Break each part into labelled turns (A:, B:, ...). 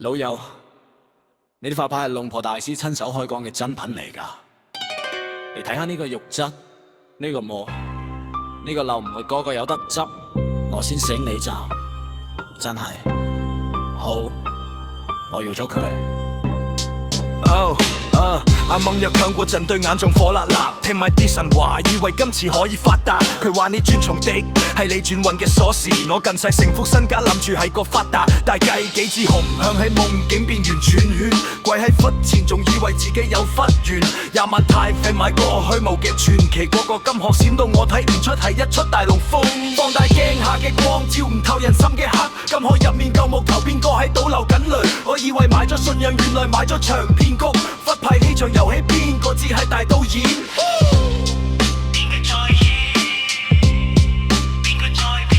A: 老友，你啲塊牌係龍婆大師親手開光嘅真品嚟㗎。你睇下呢個肉質，呢個膜，呢個漏唔會個個有得執，我先醒你就真係好，我要咗佢。
B: 阿猛藥強過陣對眼仲火辣辣，聽埋啲神話，以為今次可以發達。佢話你轉重的係你轉運嘅鎖匙，我近世成副身家諗住係個發達，大計幾支紅向喺夢境變圓轉圈，跪喺佛前仲以為自己有忽緣，20萬太肥買個虛無嘅傳奇，個個金殼閃到我睇唔出係一出大龍鳳，放大鏡下嘅光照唔透人心嘅黑，金殼入面舊木頭邊個喺倒流緊淚，我以為買咗信仰，原來買咗場騙局，佛牌呢場遊戲邊個知係大導演？邊個在演？邊個在騙？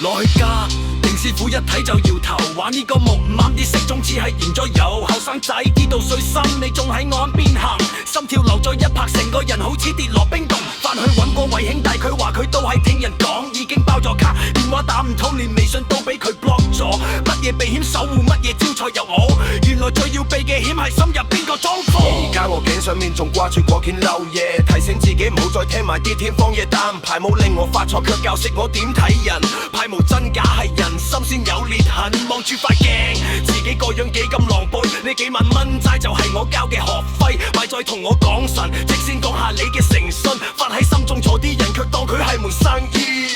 B: 落去加，定師傅一睇就搖頭，玩呢個木唔啱啲色，總之係燃咗油。後生仔啲到水深，你仲喺岸邊行，心跳漏咗一拍，成個人好似跌落冰洞。翻去揾個位兄弟，佢話佢都係聽人講，已經包咗卡，電話打唔通，連微信都俾佢 block 咗。乜嘢避險守護，乜嘢招財由我，原來最要避嘅險係心入邊個裝貨。而家我頸上面仲掛住嗰件漏嘢，提醒自己唔好再聽埋啲天方夜譚，牌冇令我發錯，卻教識我點睇人，牌無真假係人心先有裂痕，望住塊鏡，自己個樣幾咁狼狽，呢幾萬蚊齋就係我交嘅學費，咪再同我講神，即先講下你嘅誠信，發喺心中錯啲人卻當佢係門生意。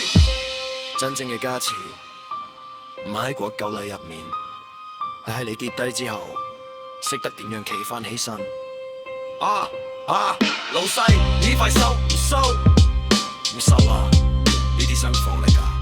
B: 真正嘅價錢唔喺嗰嚿禮入面，係喺你跌低之後，識得點樣企返起身。老細呢塊收唔收？唔收啊！呢啲新貨嚟㗎。